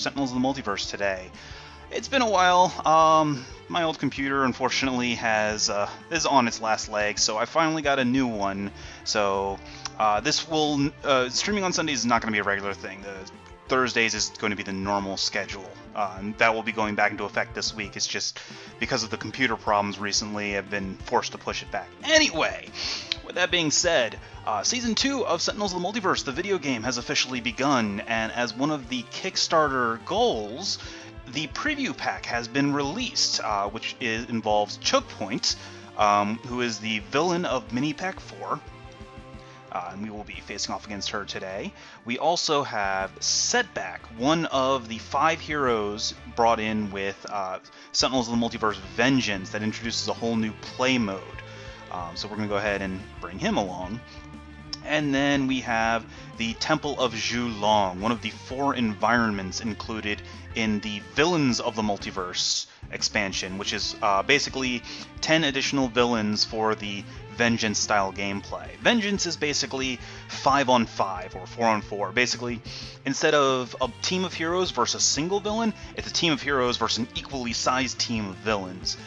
Sentinels of the Multiverse today. It's been a while. My old computer, unfortunately, is on its last leg, so I finally got a new one. So this will streaming on Sundays is not going to be a regular thing. Thursdays is going to be the normal schedule, and that will be going back into effect this week. It's just because of the computer problems recently, I've been forced to push it back. Anyway, with that being said, Season 2 of Sentinels of the Multiverse, the video game, has officially begun, and as one of the Kickstarter goals, the preview pack has been released, which involves Chokepoint, who is the villain of Mini Pack 4. And we will be facing off against her today. We also have Setback, one of the 5 heroes brought in with Sentinels of the Multiverse Vengeance that introduces a whole new play mode. So we're going to go ahead and bring him along. And then we have the Temple of Zhulong, one of the 4 environments included in the Villains of the Multiverse expansion, which is basically 10 additional villains for the Vengeance style gameplay. Vengeance is basically 5-on-5 or 4-on-4. Basically, instead of a team of heroes versus a single villain, it's a team of heroes versus an equally sized team of villains.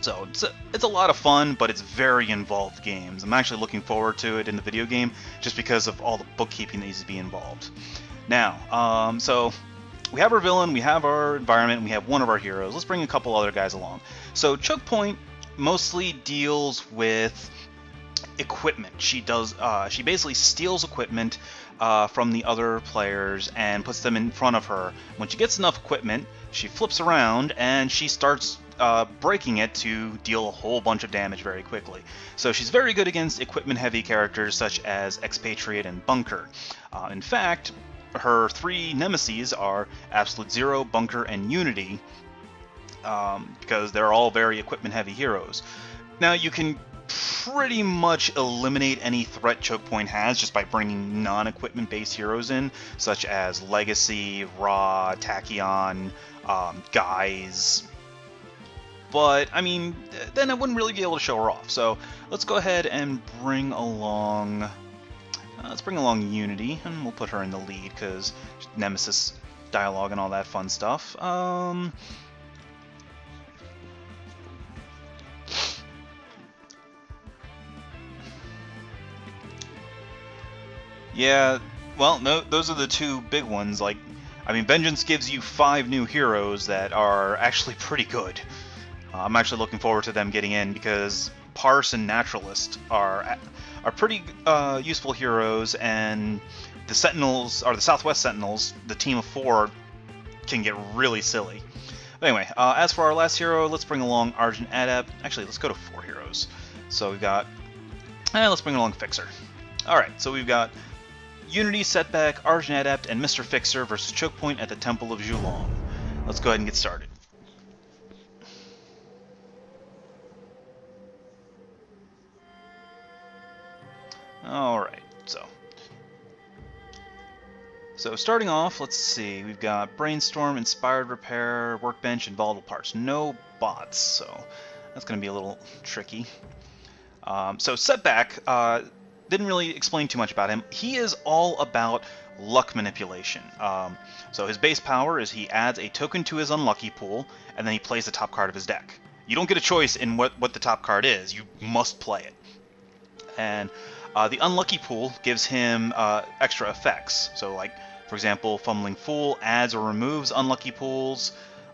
So it's a lot of fun, but it's very involved games. I'm actually looking forward to it in the video game just because of all the bookkeeping that needs to be involved. Now, so we have our villain, we have our environment, and we have one of our heroes. Let's bring a couple other guys along. So Chokepoint mostly deals with equipment. She basically steals equipment from the other players and puts them in front of her. When she gets enough equipment, she flips around and she starts breaking it to deal a whole bunch of damage very quickly. So she's very good against equipment-heavy characters such as Expatriate and Bunker. In fact, her 3 nemesis are Absolute Zero, Bunker, and Unity, because they're all very equipment-heavy heroes. Now, you can pretty much eliminate any threat Chokepoint has just by bringing non-equipment-based heroes in, such as Legacy, Ra, Tachyon, Guise. But, I mean, then I wouldn't really be able to show her off. So let's go ahead and bring along... let's bring along Unity, and we'll put her in the lead, because Nemesis dialogue and all that fun stuff. Yeah, well, no, those are the 2 big ones. Like, I mean, Vengeance gives you 5 new heroes that are actually pretty good. I'm actually looking forward to them getting in because Parse and Naturalist are pretty useful heroes, and the Sentinels, or the Southwest Sentinels, the team of 4, can get really silly. But anyway, as for our last hero, let's bring along Argent Adept. Actually, let's go to 4 heroes. So we've got, let's bring along Fixer. Alright, so we've got Unity, Setback, Argent Adept, and Mr. Fixer versus Chokepoint at the Temple of Zhulong. Let's go ahead and get started. Alright, so starting off, let's see, we've got Brainstorm, Inspired Repair, Workbench, and Volatile Parts. No bots, so that's going to be a little tricky. So Setback, didn't really explain too much about him. He is all about luck manipulation. So his base power is he adds a token to his unlucky pool, and then he plays the top card of his deck. You don't get a choice in what the top card is. You must play it. And the unlucky pool gives him extra effects. So, like, for example, Fumbling Fool adds or removes unlucky pools.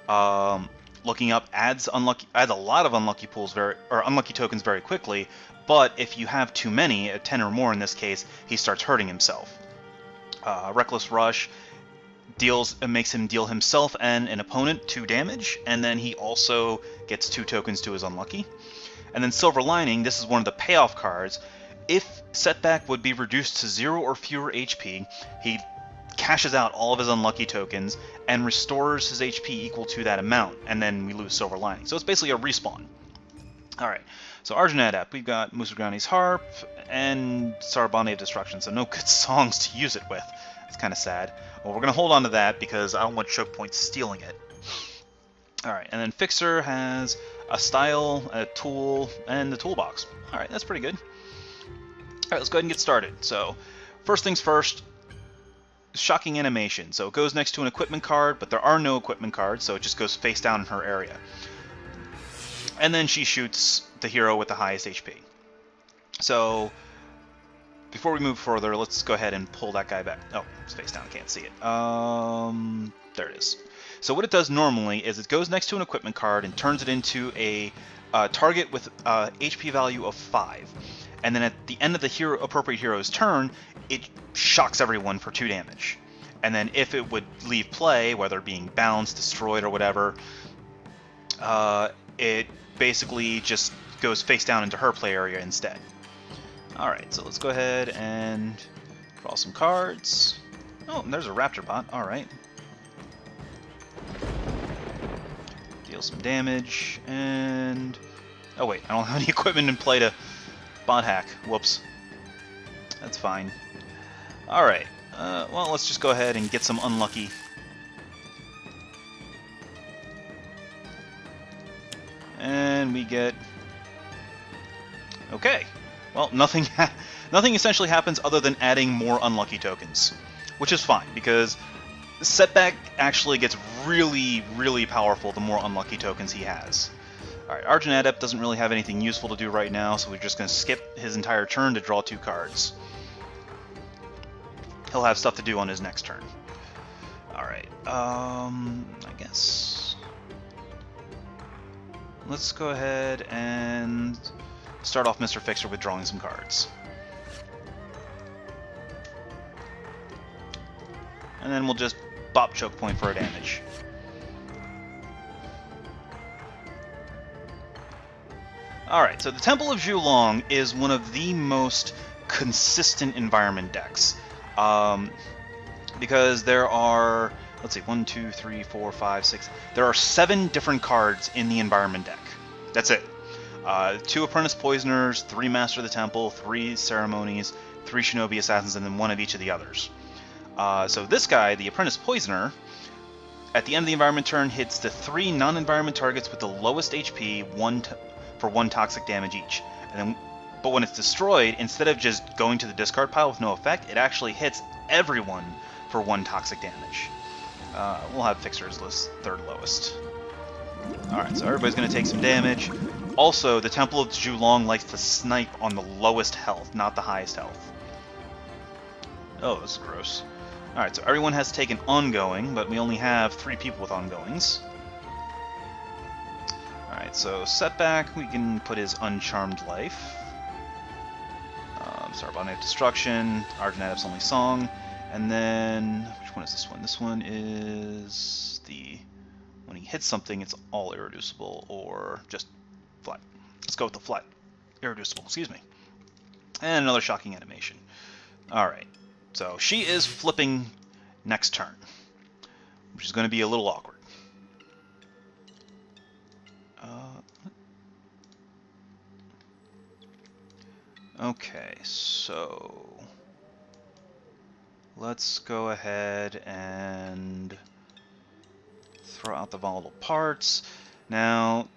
Looking Up adds a lot of unlucky pools unlucky tokens very quickly. But if you have too many, 10 or more in this case, he starts hurting himself. Reckless Rush makes him deal himself and an opponent 2 damage, and then he also gets 2 tokens to his unlucky. And then Silver Lining, this is one of the payoff cards. If Setback would be reduced to 0 or fewer HP, he cashes out all of his unlucky tokens and restores his HP equal to that amount, and then we lose Silver Lining. So it's basically a respawn. Alright, so Argent Adept, we've got Musagrani's Harp and Sarabande of Destruction, so no good songs to use it with. It's kind of sad. Well, we're going to hold on to that because I don't want Chokepoint stealing it. Alright, and then Fixer has a Style, a Tool, and the Toolbox. Alright, that's pretty good. Alright, let's go ahead and get started. So, first things first, shocking animation. So it goes next to an equipment card, but there are no equipment cards, so it just goes face down in her area. And then she shoots the hero with the highest HP. So before we move further, let's go ahead and pull that guy back. Oh, it's face down, I can't see it. There it is. So what it does normally is it goes next to an equipment card and turns it into a target with HP value of 5. And then at the end of the appropriate hero's turn, it shocks everyone for 2 damage. And then if it would leave play, whether being bounced, destroyed, or whatever, it basically just goes face down into her play area instead. Alright, so let's go ahead and draw some cards. Oh, there's a Raptor bot. Alright. Deal some damage, and... oh wait, I don't have any equipment in play to bot hack. Whoops. That's fine. Alright, well, let's just go ahead and get some unlucky. And we get... okay. Well, nothing essentially happens other than adding more unlucky tokens. Which is fine, because Setback actually gets really, really powerful the more unlucky tokens he has. Alright, Argent Adept doesn't really have anything useful to do right now, so we're just going to skip his entire turn to draw 2 cards. He'll have stuff to do on his next turn. Alright, I guess... let's go ahead and start off Mr. Fixer with drawing some cards. And then we'll just bop Chokepoint for a damage. Alright, so the Temple of Zhulong is one of the most consistent environment decks. Because there are, let's see, 1, 2, 3, 4, 5, 6... there are 7 different cards in the environment deck. That's it. 2 Apprentice Poisoners, 3 Master of the Temple, 3 Ceremonies, 3 Shinobi Assassins, and then 1 of each of the others. So this guy, the Apprentice Poisoner, at the end of the environment turn, hits the 3 non-environment targets with the lowest HP for 1 toxic damage each. But when it's destroyed, instead of just going to the discard pile with no effect, it actually hits everyone for 1 toxic damage. We'll have Fixer's list 3rd lowest. Alright, so everybody's going to take some damage. Also, the Temple of Zhulong likes to snipe on the lowest health, not the highest health. Oh, this is gross. Alright, so everyone has taken ongoing, but we only have 3 people with ongoings. Alright, so Setback, we can put his Uncharmed Life. Sarbonic Destruction, Argent Adept's Only Song, and then... which one is this one? This one is the... when he hits something, it's all irreducible, or just flat. Let's go with the flat. Irreducible, excuse me. And another shocking animation. Alright, so she is flipping next turn, which is going to be a little awkward. Okay, so let's go ahead and throw out the volatile parts. Now,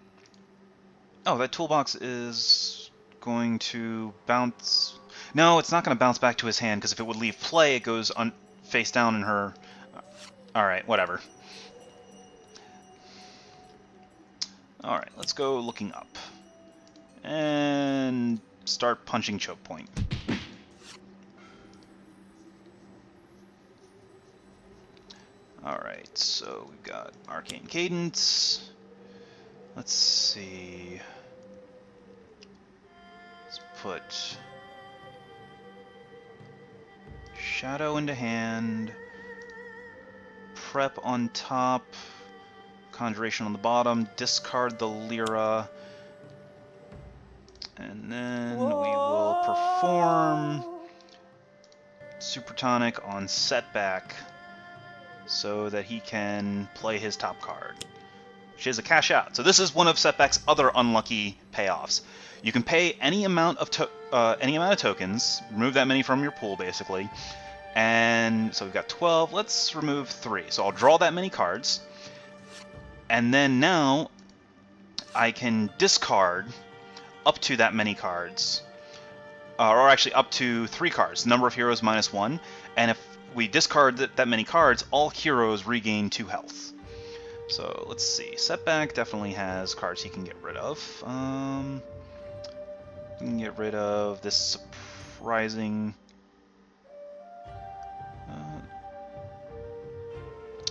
oh, that toolbox is going to bounce. No, it's not going to bounce back to his hand, because if it would leave play, it goes face down in her. Alright, whatever. Alright, let's go looking up. And start punching Chokepoint. Alright, so we've got Arcane Cadence. Let's see. Let's put Shadow into hand, Prep on top, Conjuration on the bottom, discard the Lyra, and then we will perform Super Tonic on Setback so that he can play his top card, which is a cash out. So this is one of Setback's other unlucky payoffs. You can pay any amount of tokens, remove that many from your pool basically, and so we've got 12. Let's remove 3. So I'll draw that many cards, and then now I can discard up to that many cards, or actually up to 3 cards, number of heroes -1, and if we discard that many cards, all heroes regain 2 health. So let's see. Setback definitely has cards he can get rid of. We can get rid of this surprising.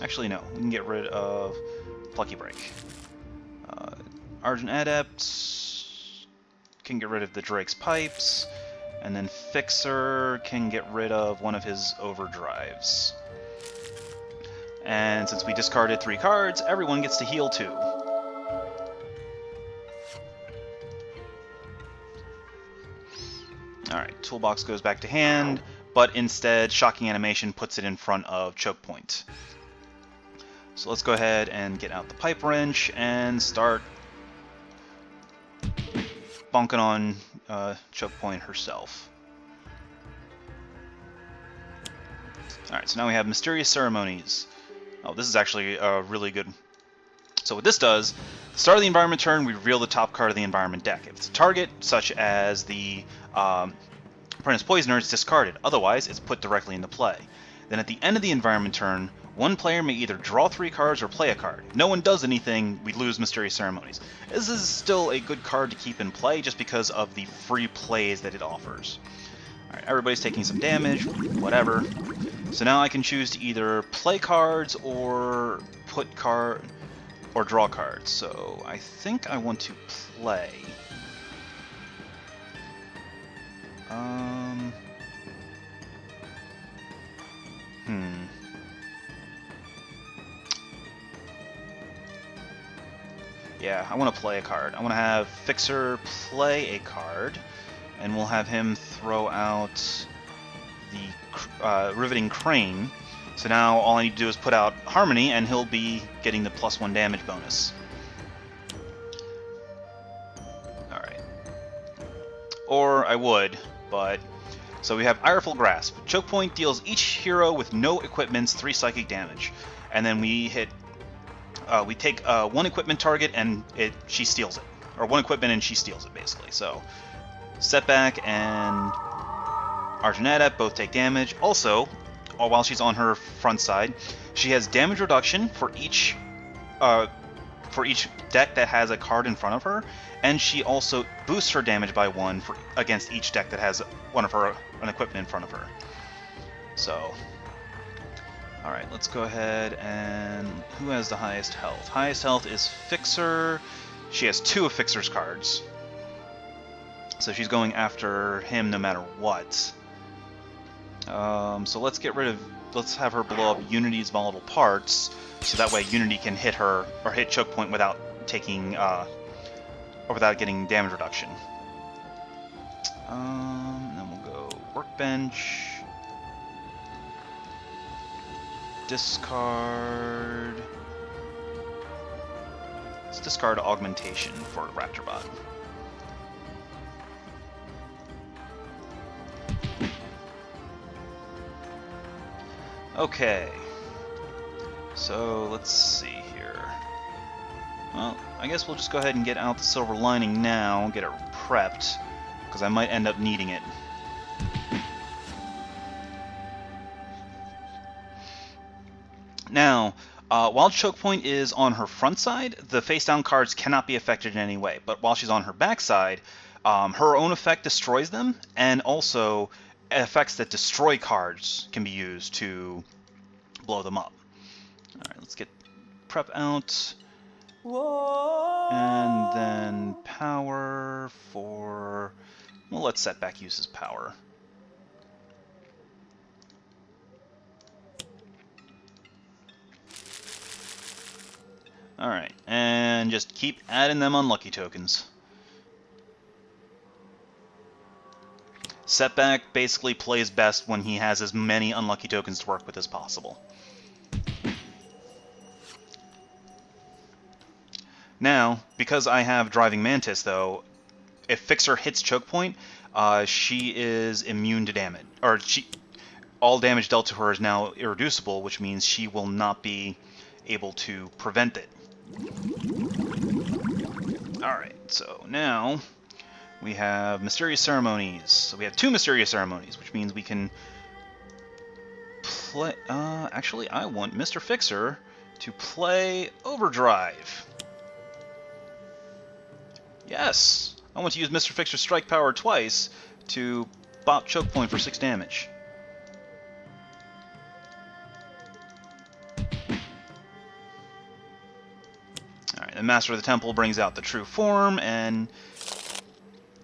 Actually, no. We can get rid of Plucky Break. Argent Adept can get rid of the Drake's Pipes, and then Fixer can get rid of one of his overdrives. And since we discarded 3 cards, everyone gets to heal 2. Alright, Toolbox goes back to hand, but instead Shocking Animation puts it in front of Chokepoint. So let's go ahead and get out the Pipe Wrench and start bonking on Chokepoint herself. Alright, so now we have Mysterious Ceremonies. Oh, this is actually really good. So what this does, at the start of the environment turn, we reveal the top card of the environment deck. If it's a target, such as the Apprentice Poisoner, it's discarded. Otherwise, it's put directly into play. Then at the end of the environment turn, one player may either draw 3 cards or play a card. If no one does anything, we lose Mysterious Ceremonies. This is still a good card to keep in play just because of the free plays that it offers. Alright, everybody's taking some damage, whatever. So now I can choose to either play cards or draw cards. So I think I want to play. Yeah, I want to play a card. I want to have Fixer play a card, and we'll have him throw out the Riveting Crane. So now all I need to do is put out Harmony, and he'll be getting the +1 damage bonus. Alright. Or I would, but... So we have Ireful Grasp. Chokepoint deals each hero with no equipments 3 psychic damage. And then we hit... we take 1 equipment target and she steals it. Or 1 equipment and she steals it, basically. So, Setback and Argent Adept both take damage. Also, while she's on her front side, she has damage reduction for each deck that has a card in front of her, and she also boosts her damage by 1 against each deck that has an equipment in front of her. So, alright, let's go ahead and... Who has the highest health? Highest health is Fixer. She has 2 of Fixer's cards. So she's going after him no matter what. So let's have her blow up Unity's volatile parts, so that way Unity can hit her, or hit Chokepoint without taking, or without getting damage reduction. And then we'll go Workbench. Discard... Let's discard Augmentation for Raptorbot. Okay, so let's see here. Well, I guess we'll just go ahead and get out the Silver Lining now, get it prepped, because I might end up needing it. Now, while Chokepoint is on her front side, the face-down cards cannot be affected in any way, but while she's on her back side, her own effect destroys them, and also effects that destroy cards can be used to blow them up. Alright, let's get prep out. And then power for... We'll let Setback use his power. Alright, and just keep adding them unlucky tokens. Setback basically plays best when he has as many unlucky tokens to work with as possible. Now, because I have Driving Mantis, though, if Fixer hits Chokepoint, she is immune to damage. Or all damage dealt to her is now irreducible, which means she will not be able to prevent it. Alright, so now... we have Mysterious Ceremonies. So we have 2 Mysterious Ceremonies, which means we can play... actually, I want Mr. Fixer to play Overdrive. Yes! I want to use Mr. Fixer's Strike Power twice to bop Chokepoint for 6 damage. Alright, the Master of the Temple brings out the true form and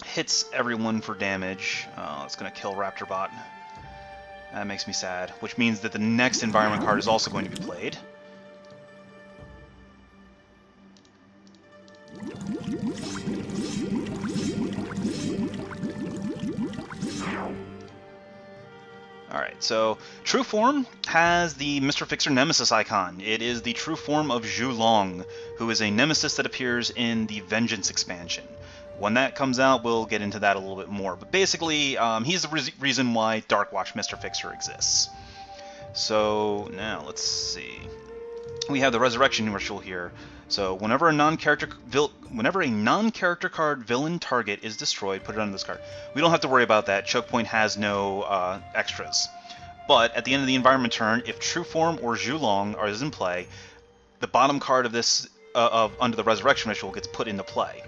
hits everyone for damage. Oh, it's going to kill Raptorbot. That makes me sad, which means that the next environment card is also going to be played. Alright, so True Form has the Mr. Fixer Nemesis icon. It is the true form of Zhu Long, who is a nemesis that appears in the Vengeance expansion. When that comes out, we'll get into that a little bit more. But basically, he's the reason why Darkwatch Mr. Fixer exists. So, now, let's see. We have the Resurrection Ritual here. So, whenever a non-character card villain target is destroyed, put it on this card. We don't have to worry about that. Chokepoint has no extras. But, at the end of the environment turn, if True Form or Zhu Long is in play, the bottom card of this, under the Resurrection Ritual gets put into play.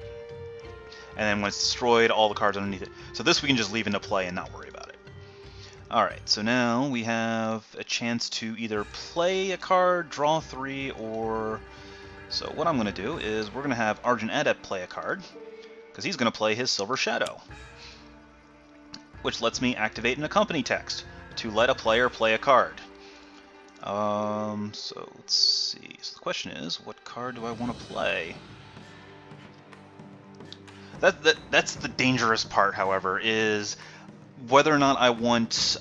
And then when it's destroyed, all the cards underneath it. So this we can just leave into play and not worry about it. Alright, so now we have a chance to either play a card, draw 3, or... So what I'm going to do is we're going to have Argent Adept play a card, because he's going to play his Silver Shadow, which lets me activate an accompany text to let a player play a card. So let's see. So the question is, what card do I want to play? That's the dangerous part, however, is whether or not I want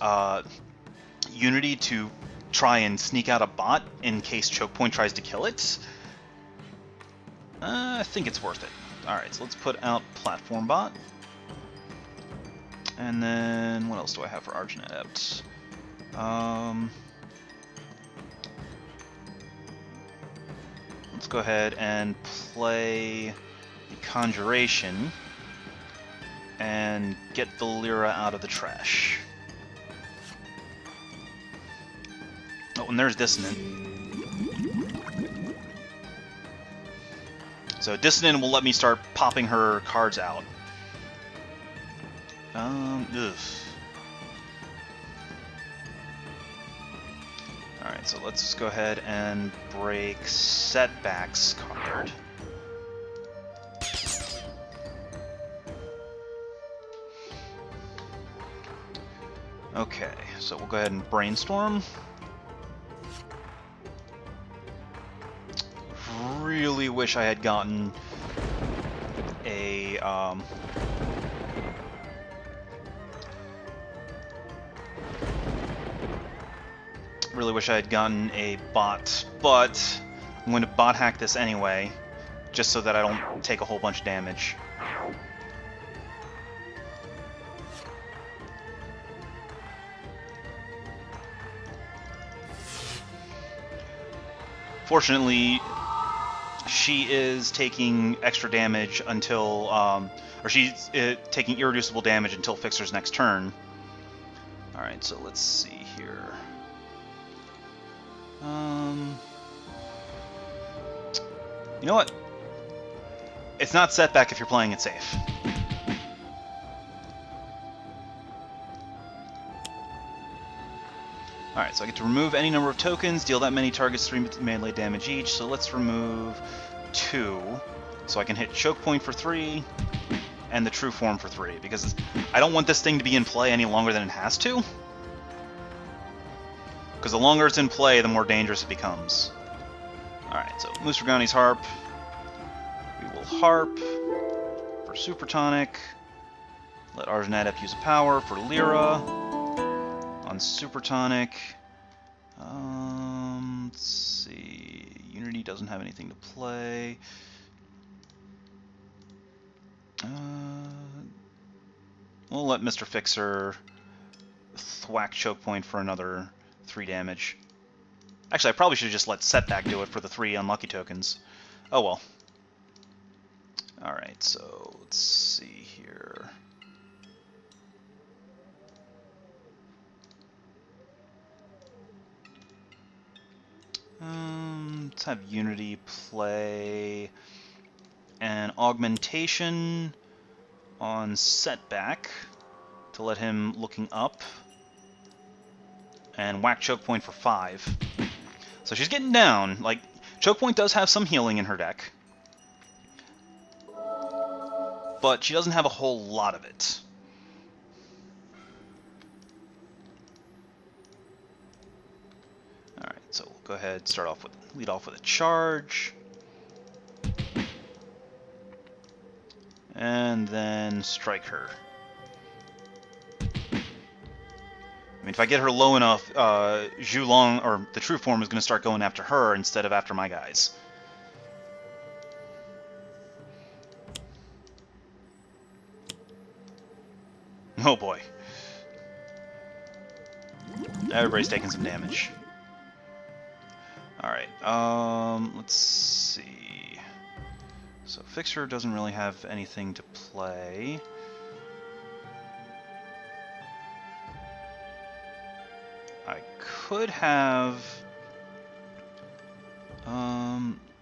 Unity to try and sneak out a bot in case Chokepoint tries to kill it. I think it's worth it. Alright, so let's put out Platform Bot. And then, what else do I have for Argent Adept? Let's go ahead and play the Conjuration and get the Lyra out of the trash. Oh, and there's Dissonant. So Dissonant will let me start popping her cards out. Ugh. Alright, so let's go ahead and break Setback's card. Okay, so we'll go ahead and Brainstorm. Really wish I had gotten a bot, but I'm going to bot hack this anyway, just so that I don't take a whole bunch of damage. Fortunately, she is taking extra damage until, or she's taking irreducible damage until Fixer's next turn. Alright, so let's see here. You know what? It's not Setback if you're playing it safe. Alright, so I get to remove any number of tokens, deal that many targets 3 melee damage each, so let's remove 2. So I can hit Chokepoint for 3, and the True Form for 3, because I don't want this thing to be in play any longer than it has to. Because the longer it's in play, the more dangerous it becomes. Alright, so Musragani's Harp. We will Harp for Super Tonic. Let Argent Adept use a power for Lyra. On Super Tonic. Let's see. Unity doesn't have anything to play. We'll let Mr. Fixer thwack Chokepoint for another 3 damage. Actually, I probably should have just let Setback do it for the 3 unlucky tokens. Oh well. Alright, so let's see here. Let's have Unity play an augmentation on Setback to let him looking up, and whack Chokepoint for 5. So she's getting down. Like, Chokepoint does have some healing in her deck, but she doesn't have a whole lot of it. Alright, so we'll go ahead and lead off with a charge. And then strike her. I mean, if I get her low enough, Zhulong, or the True Form, is going to start going after her instead of after my guys. Oh boy. Everybody's taking some damage. Alright, let's see. So Fixer doesn't really have anything to play. I could have...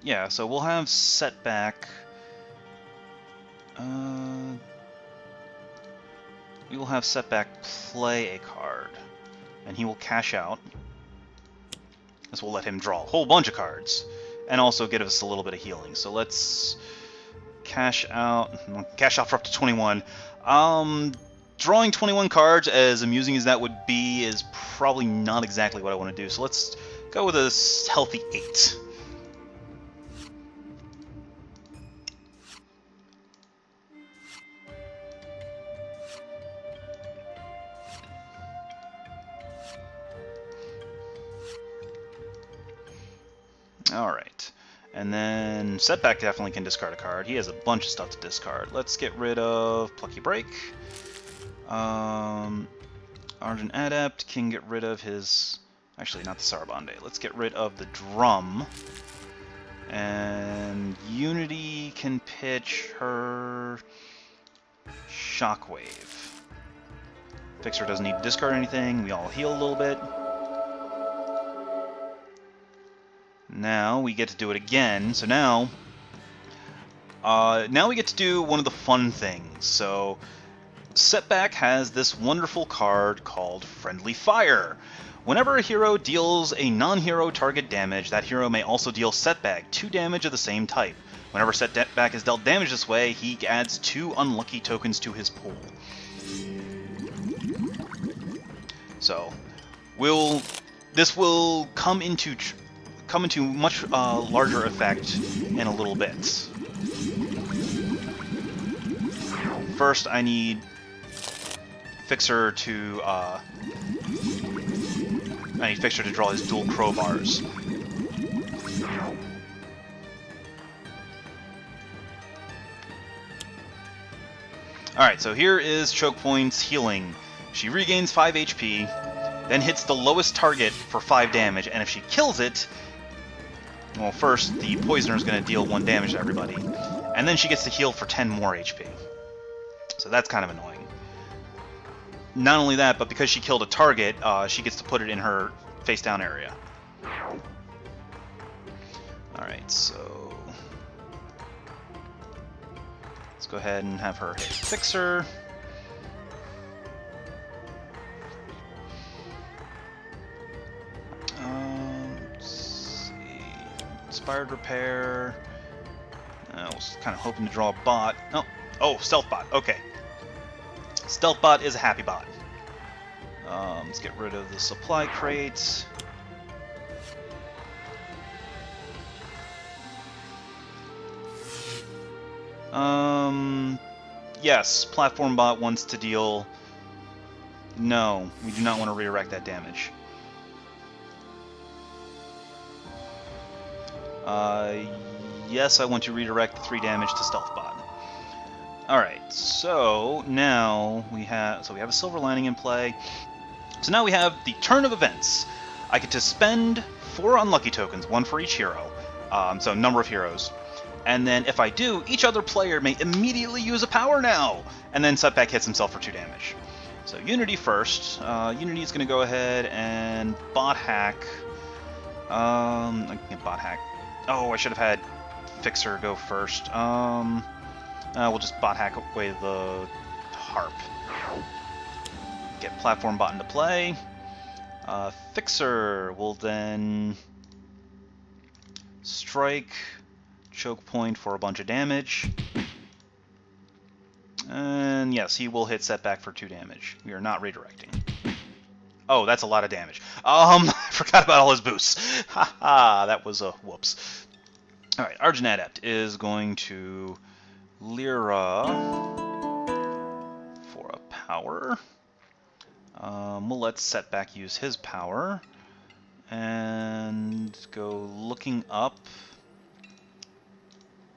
yeah, so we'll have Setback. We will have Setback play a card, and he will cash out. This will let him draw a whole bunch of cards, and also give us a little bit of healing. So let's cash out for up to 21. Drawing 21 cards, as amusing as that would be, is probably not exactly what I want to do. So let's go with a healthy 8. Alright, and then Setback definitely can discard a card. He has a bunch of stuff to discard. Let's get rid of Plucky Break. Argent Adept can get rid of his... Actually, not the Sarabande. Let's get rid of the Drum. And Unity can pitch her Shockwave. Fixer doesn't need to discard anything. We all heal a little bit. Now we get to do it again. So now we get to do one of the fun things. So Setback has this wonderful card called Friendly Fire. Whenever a hero deals a non-hero target damage, that hero may also deal Setback 2 damage of the same type. Whenever Setback is dealt damage this way, he adds 2 unlucky tokens to his pool. So this will come into much larger effect in a little bit. First, I need Fixer to draw his dual crowbars. Alright, so here is Chokepoint's healing. She regains 5 HP, then hits the lowest target for 5 damage, and if she kills it, well, first, the Poisoner is going to deal 1 damage to everybody, and then she gets to heal for 10 more HP. So that's kind of annoying. Not only that, but because she killed a target, she gets to put it in her face-down area. Alright, so... let's go ahead and have her hit Fixer. Inspired Repair. I was kind of hoping to draw a bot. Oh, Stealth Bot. Okay. Stealth Bot is a happy bot. Let's get rid of the supply crates. Yes, Platform Bot wants to deal... No, we do not want to redirect that damage. Yes, I want to redirect 3 damage to Stealth Bot. Alright, so now we have a Silver Lining in play. So now we have the turn of events. I get to spend 4 unlucky tokens, 1 for each hero. So number of heroes. And then if I do, each other player may immediately use a power now! And then Setback hits himself for 2 damage. So Unity first. Unity is going to go ahead and bot hack I can get bot hack. Oh, I should have had Fixer go first. We'll just bot hack away the harp. Get platform bot into play. Fixer will then strike Chokepoint for a bunch of damage. And yes, he will hit setback for 2 damage. We are not redirecting. Oh, that's a lot of damage. I forgot about all his boosts. Haha, that was a whoops. Alright, Argent Adept is going to Lyra for a power. We'll let Setback use his power. And go looking up.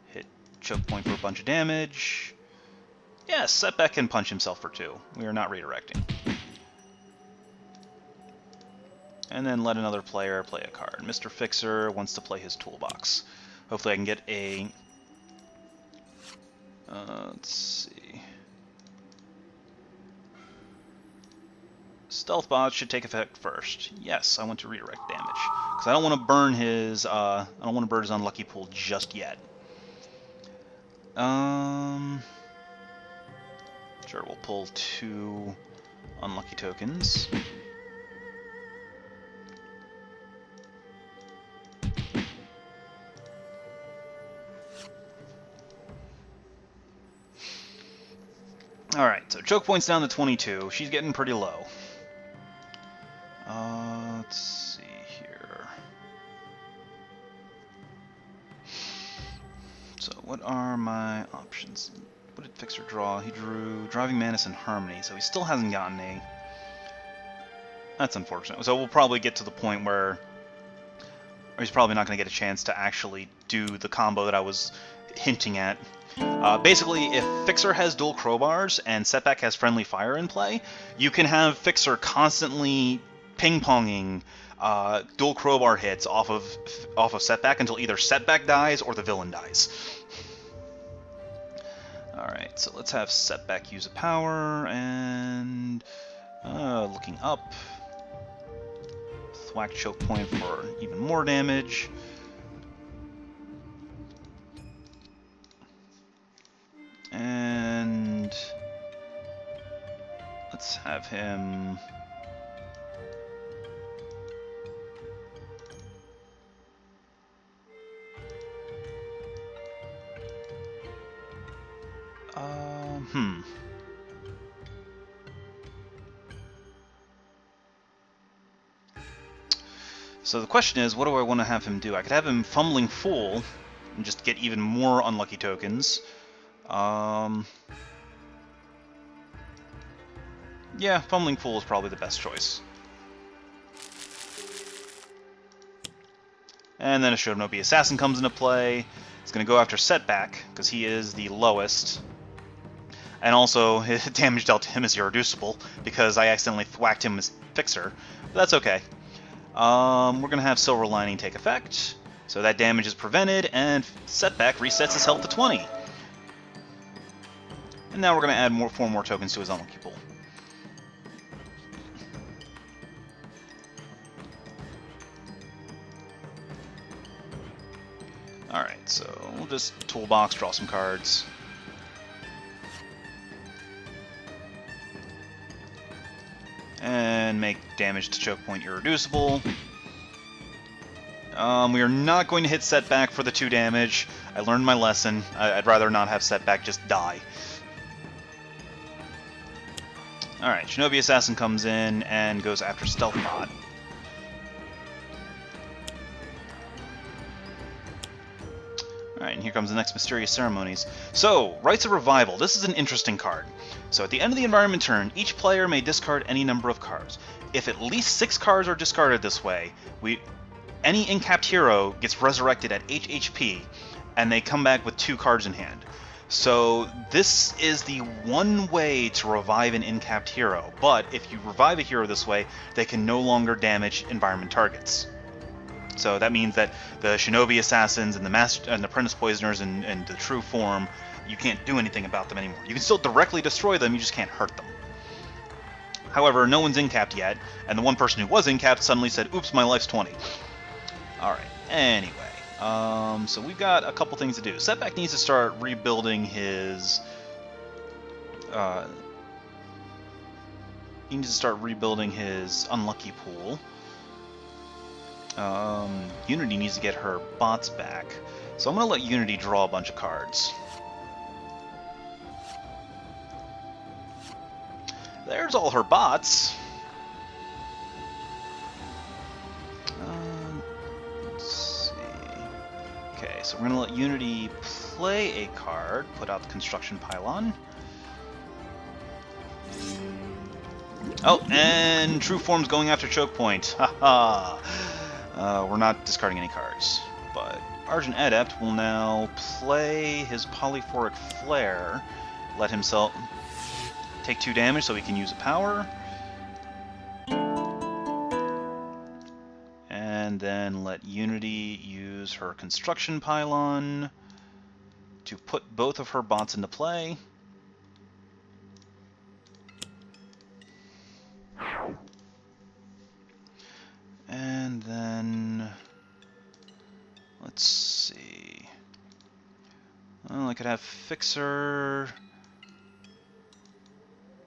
Hit Chokepoint for a bunch of damage. Yes, Setback can punch himself for 2. We are not redirecting. And then let another player play a card. Mr. Fixer wants to play his toolbox. Hopefully I can get a... let's see... Stealth Bot should take effect first. Yes, I want to redirect damage. Because I don't want to burn his... I don't want to burn his unlucky pool just yet. Sure, we'll pull 2 unlucky tokens. Alright, so Chokepoint's down to 22. She's getting pretty low. Let's see here. So, what are my options? What did Fixer draw? He drew Driving Manus and Harmony, so he still hasn't gotten a... That's unfortunate. So we'll probably get to the point where he's probably not going to get a chance to actually do the combo that I was hinting at. Basically, if Fixer has dual crowbars and Setback has friendly fire in play, you can have Fixer constantly ping-ponging dual crowbar hits off of Setback until either Setback dies or the villain dies. Alright, so let's have Setback use a power, and looking up, thwack Chokepoint for even more damage. And let's have him... So the question is, what do I want to have him do? I could have him Fumbling Fool and just get even more unlucky tokens. Yeah, Fumbling Fool is probably the best choice. And then a Shinobi Assassin comes into play. It's going to go after Setback, because he is the lowest. And also, his damage dealt to him is irreducible, because I accidentally thwacked him as Fixer. But that's okay. We're going to have Silver Lining take effect. So that damage is prevented, and Setback resets his health to 20. And now we're going to add 4 more tokens to his unlucky pool. Alright, so we'll just toolbox, draw some cards. And make damage to Chokepoint irreducible. We are not going to hit Setback for the 2 damage. I learned my lesson. I'd rather not have Setback just die. Alright, Shinobi Assassin comes in and goes after Stealth Bot. Alright, and here comes the next Mysterious Ceremonies. So, Rites of Revival. This is an interesting card. So at the end of the environment turn, each player may discard any number of cards. If at least 6 cards are discarded this way, any incapped hero gets resurrected at HP, and they come back with 2 cards in hand. So this is the one way to revive an incapped hero, but if you revive a hero this way, they can no longer damage environment targets. So that means that the Shinobi Assassins and the Apprentice Poisoners and the true form, you can't do anything about them anymore. You can still directly destroy them, you just can't hurt them. However, no one's incapped yet, and the one person who was incapped suddenly said, oops, my life's 20. Alright, anyway. So we've got a couple things to do. Setback needs to start rebuilding his... he needs to start rebuilding his unlucky pool. Unity needs to get her bots back. So I'm going to let Unity draw a bunch of cards. There's all her bots. Let's see. Okay, so we're going to let Unity play a card, put out the construction pylon. Oh, and True Form's going after Chokepoint. Haha. We're not discarding any cards. But Argent Adept will now play his Polyphoric Flare, let himself take 2 damage so he can use a power. And then let Unity use her construction pylon to put both of her bots into play. And then let's see. Well, I could have Fixer.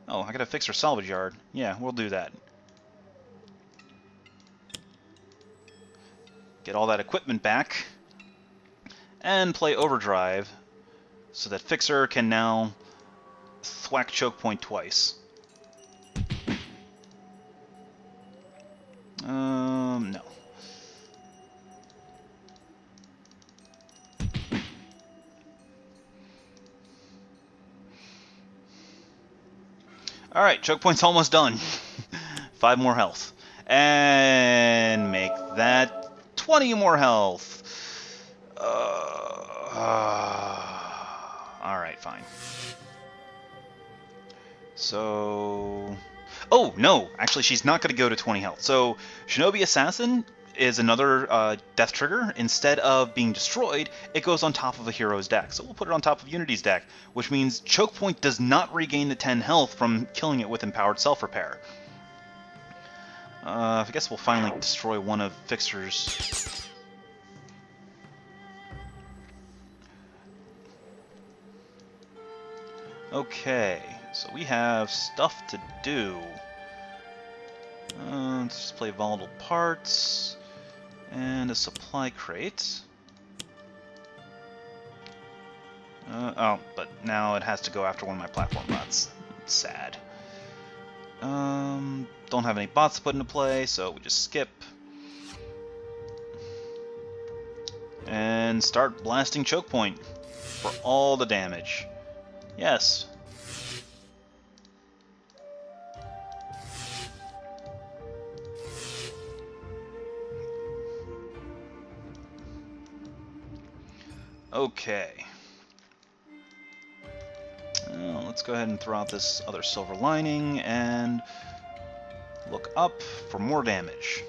Oh, I could have Fixer Salvage Yard. Yeah, we'll do that. Get all that equipment back. And play Overdrive so that Fixer can now thwack Chokepoint twice. No. Alright, Chokepoint's almost done. 5 more health. And make that 20 more health. Alright, fine. So... Oh, no! Actually, she's not going to go to 20 health. So, Shinobi Assassin is another death trigger. Instead of being destroyed, it goes on top of a hero's deck. So we'll put it on top of Unity's deck, which means Chokepoint does not regain the 10 health from killing it with Empowered Self-Repair. I guess we'll finally destroy one of Fixer's... Okay, so we have stuff to do. Let's just play Volatile Parts and a Supply Crate. Oh, but now it has to go after one of my platform bots. It's sad. Don't have any bots to put into play, so we just skip. And start blasting Chokepoint for all the damage. Yes. Okay. Let's go ahead and throw out this other Silver Lining and look up for more damage.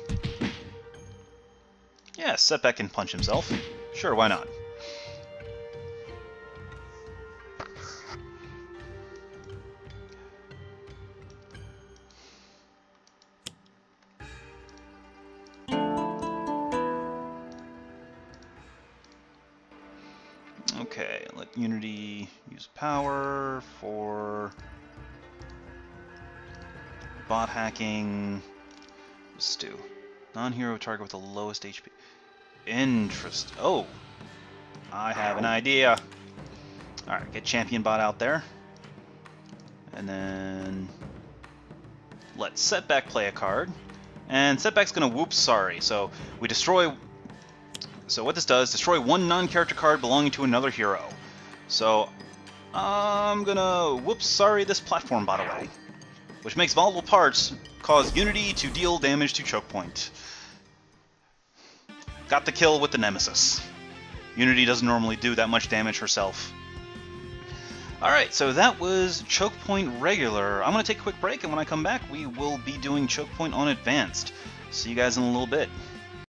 Yeah, Setback can punch himself. Sure, why not? Okay, let Unity use power for bot hacking. Let's do non-hero target with the lowest HP. Interest. Oh, I have an idea. Alright, get Champion Bot out there. And then let Setback play a card. And Setback's gonna whoop sorry. So we destroy... So what this does, destroy one non-character card belonging to another hero. So I'm gonna whoops sorry this platform bot away. Which makes Volatile Parts cause Unity to deal damage to Chokepoint. Got the kill with the Nemesis. Unity doesn't normally do that much damage herself. Alright, so that was Chokepoint Regular. I'm going to take a quick break, and when I come back, we will be doing Chokepoint on Advanced. See you guys in a little bit.